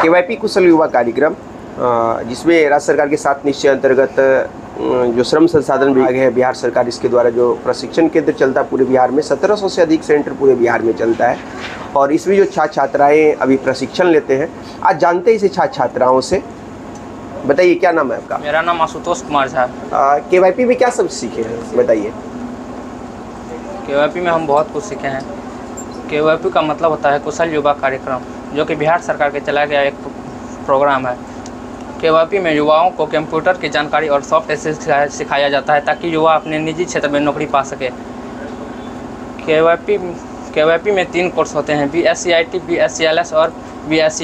KYP कुशल युवा कार्यक्रम जिसमें राज्य सरकार के 7 निश्चय अंतर्गत जो श्रम संसाधन विभाग है बिहार सरकार, इसके द्वारा जो प्रशिक्षण केंद्र चलता है पूरे बिहार में, 1700 से अधिक सेंटर पूरे बिहार में चलता है। और इसमें जो छात्र छात्राएँ अभी प्रशिक्षण लेते हैं, आज जानते हैं इसे छात्र छात्राओं से। बताइए, क्या नाम है आपका? मेरा नाम आशुतोष कुमार झा। केवाईपी में क्या सब सीखे हैं, बताइए। केवाईपी में हम बहुत कुछ सीखे हैं। केवाईपी का मतलब होता है कुशल युवा कार्यक्रम, जो कि बिहार सरकार के चलाया गया एक प्रोग्राम है। केवाईपी में युवाओं को कंप्यूटर की जानकारी और सॉफ्ट स्किल सिखाया जाता है ताकि युवा अपने निजी क्षेत्र में नौकरी पा सके। केवाईपी में 3 कोर्स होते हैं, BSc IT, BSc और BSc।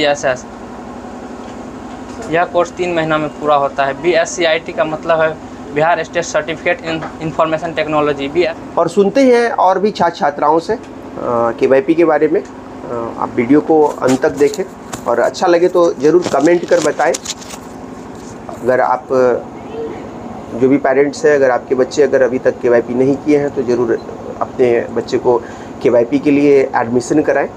यह कोर्स 3 महीना में पूरा होता है। BSc का मतलब है Bihar state certificate in information technology. और सुनते हैं और भी छात्र छात्राओं से केवाईपी के बारे में। आप वीडियो को अंत तक देखें और अच्छा लगे तो ज़रूर कमेंट कर बताएं। अगर आप जो भी पेरेंट्स हैं, अगर आपके बच्चे अगर अभी तक केवाईपी नहीं किए हैं तो ज़रूर अपने बच्चे को केवाईपी के लिए एडमिशन कराएं।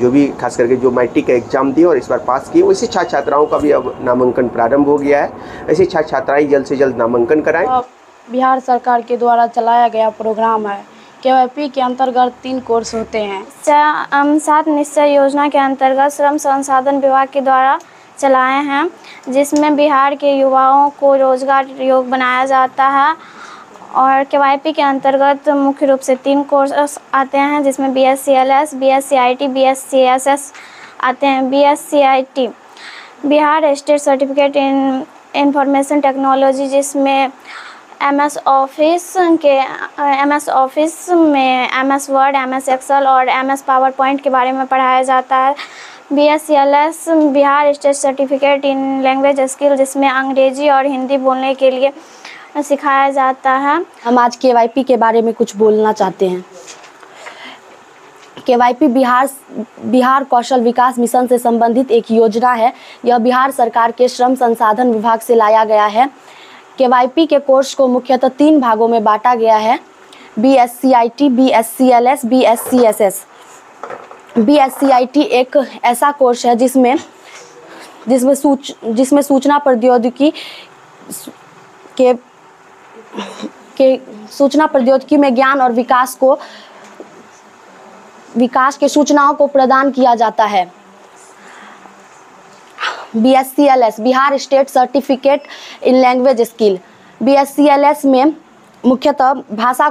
जो भी खास करके जो मैट्रिक का एग्ज़ाम दिए और इस बार पास किए, वैसे छात्र छात्राओं का भी अब नामांकन प्रारंभ हो गया है। ऐसे छात्र छात्राएँ जल्द से जल्द नामांकन कराएं। बिहार सरकार के द्वारा चलाया गया प्रोग्राम है। केवाईपी के अंतर्गत 3 कोर्स होते हैं। 7 निश्चय योजना के अंतर्गत श्रम संसाधन विभाग के द्वारा चलाए हैं, जिसमें बिहार के युवाओं को रोजगार योग्य बनाया जाता है। और केवाईपी के अंतर्गत मुख्य रूप से 3 कोर्स आते हैं, जिसमें BSc BSc IT, BSc आते हैं। BSc IT Bihar state certificate in information technology, जिसमें MS ऑफिस में MS वर्ड, MS एक्सेल और MS पावर पॉइंट के बारे में पढ़ाया जाता है। BSc Bihar state certificate in language skill, जिसमें अंग्रेजी और हिंदी बोलने के लिए सिखाया जाता है। हम आज केवाईपी के बारे में कुछ बोलना चाहते हैं। केवाईपी बिहार कौशल विकास मिशन से संबंधित एक योजना है। यह बिहार सरकार के श्रम संसाधन विभाग से लाया गया है। केवाईपी के कोर्स को मुख्यतः 3 भागों में बांटा गया है, BSc IT, BSc BSc। BSc IT एक ऐसा कोर्स है जिसमें सूचना प्रौद्योगिकी में ज्ञान और विकास के सूचनाओं को प्रदान किया जाता है। BSc Bihar state certificate in language skill. BSc में मुख्यतः भाषा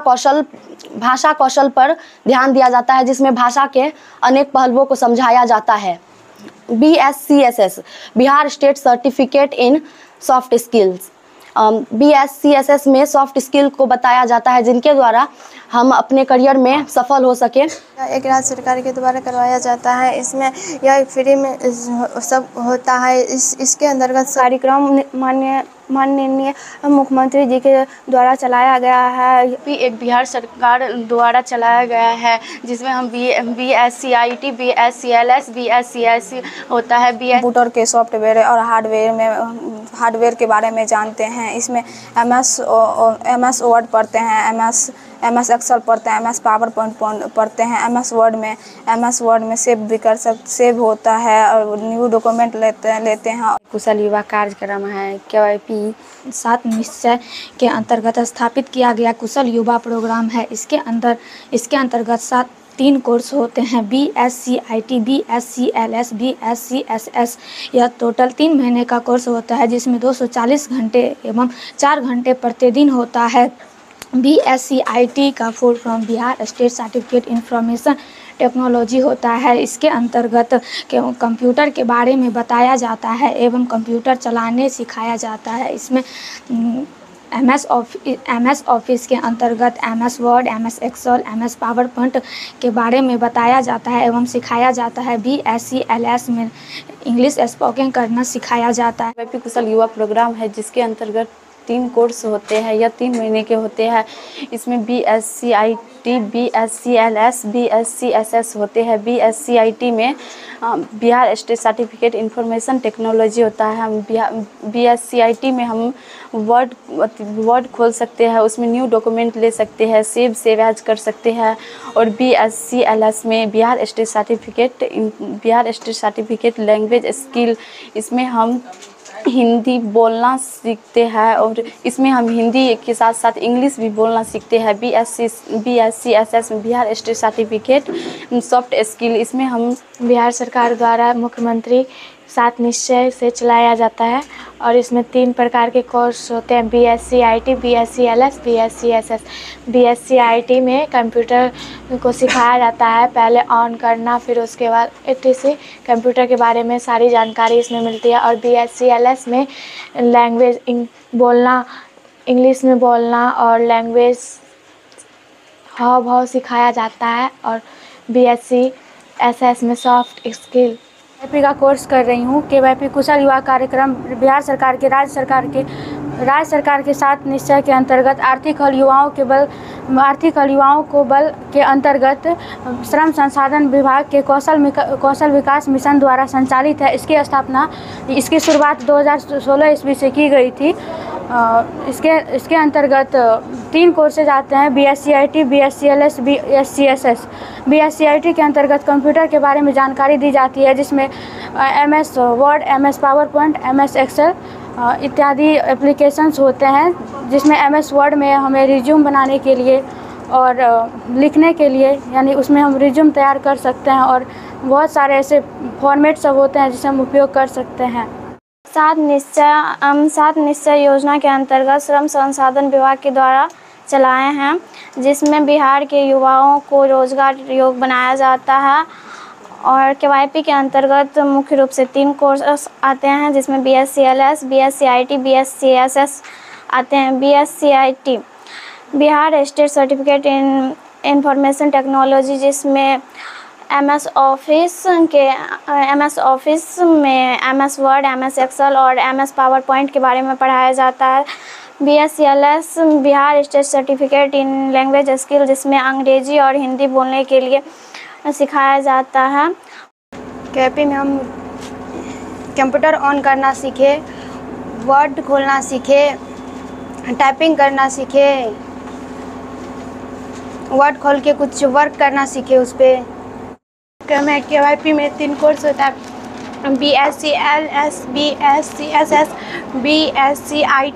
कौशल पर ध्यान दिया जाता है, जिसमें भाषा के अनेक पहलुओं को समझाया जाता है। BSc Bihar state certificate in soft skills. BSc में सॉफ्ट स्किल को बताया जाता है, जिनके द्वारा हम अपने करियर में सफल हो सकें। एक राज्य सरकार के द्वारा करवाया जाता है। इसमें यह फ्री में सब होता है। इसके अंतर्गत कार्यक्रम माननीय मुख्यमंत्री जी के द्वारा चलाया गया है। एक बिहार सरकार द्वारा चलाया गया है, जिसमें हम BSc IT, BSc BSc होता है। कंप्यूटर के सॉफ्टवेयर और हार्डवेयर के बारे में जानते हैं। इसमें MS वर्ड पढ़ते हैं, MS एक्सेल पढ़ते हैं, MS पावर पॉइंट पढ़ते हैं। MS वर्ड में सेव होता है और न्यू डॉक्यूमेंट लेते हैं। कुशल युवा कार्यक्रम है। केवाईपी 7 निश्चय के अंतर्गत स्थापित किया गया कुशल युवा प्रोग्राम है। इसके अंतर्गत 3 कोर्स होते हैं, BSc IT, BSc BSc। यह टोटल 3 महीने का कोर्स होता है, जिसमें 240 घंटे एवं 4 घंटे प्रतिदिन होता है। BSc IT का full form Bihar state certificate information technology होता है। इसके अंतर्गत कंप्यूटर के बारे में बताया जाता है एवं कंप्यूटर चलाने सिखाया जाता है। इसमें MS ऑफिस के अंतर्गत MS Word, MS Excel, MS PowerPoint के बारे में बताया जाता है एवं सिखाया जाता है। BSc में इंग्लिश स्पोकन करना सिखाया जाता है। केवाईपी कुशल युवा प्रोग्राम है, जिसके अंतर्गत 3 कोर्स होते हैं, यह 3 महीने के होते हैं। इसमें BSc IT, BSc LS, BSc SS होते हैं। BSc IT में Bihar state certificate information technology होता है। हम BSc IT में हम वर्ड खोल सकते हैं, उसमें न्यू डॉक्यूमेंट ले सकते हैं, सेव एज कर सकते हैं। और BSc LS में Bihar state certificate language skill, इसमें हम हिंदी बोलना सीखते हैं और इसमें हम हिंदी के साथ साथ इंग्लिश भी बोलना सीखते हैं। BSc SS में Bihar state certificate soft skill, इसमें हम बिहार सरकार द्वारा मुख्यमंत्री 7 निश्चय से चलाया जाता है और इसमें 3 प्रकार के कोर्स होते हैं, BSc IT, BSc LS, BSc SS। BSc IT में कंप्यूटर को सिखाया जाता है, पहले ऑन करना, फिर उसके बाद etc कंप्यूटर के बारे में सारी जानकारी इसमें मिलती है। और BSc LS में लैंग्वेज बोलना, इंग्लिश में बोलना और लैंग्वेज हाव भाव सिखाया जाता है। और BSc SS में सॉफ्ट स्किल KYP का कोर्स कर रही हूँ। KYP कुशल युवा कार्यक्रम बिहार सरकार के राज्य सरकार के 7 निश्चय के अंतर्गत आर्थिक हल युवाओं को बल के अंतर्गत श्रम संसाधन विभाग के कौशल विकास मिशन द्वारा संचालित है। इसकी शुरुआत 2016 ईस्वी से की गई थी। इसके अंतर्गत 3 कोर्सेज आते हैं, BSc IT, BSc LS, BSc SS। BSc IT के अंतर्गत कंप्यूटर के बारे में जानकारी दी जाती है, जिसमें MS Word, MS PowerPoint, MS Excel इत्यादि एप्लीकेशंस होते हैं। जिसमें MS वर्ड में हमें रिज्यूम बनाने के लिए और लिखने के लिए, यानी उसमें हम रिज्यूम तैयार कर सकते हैं और बहुत सारे ऐसे फॉर्मेट सब होते हैं जिसे हम उपयोग कर सकते हैं। 7 निश्चय योजना के अंतर्गत श्रम संसाधन विभाग के द्वारा चलाए हैं, जिसमें बिहार के युवाओं को रोजगार योग्य बनाया जाता है। और KYP के अंतर्गत मुख्य रूप से 3 कोर्स आते हैं, जिसमें BSc LS, BSc IT, BSc SS आते हैं। BSc IT Bihar state certificate in information technology, जिसमें MS ऑफिस में MS वर्ड, MS एक्सेल और MS पावरपॉइंट के बारे में पढ़ाया जाता है। BSc LS Bihar state certificate in language skill, जिसमें अंग्रेजी और हिंदी बोलने के लिए सिखाया जाता है। KYP में हम कंप्यूटर ऑन करना सीखे, वर्ड खोलना सीखे, टाइपिंग करना सीखे, वर्ड खोल के कुछ वर्क करना सीखे उस पर। मैं KYP में 3 कोर्स होता है, BSc LS, BSc SS, BSc IT।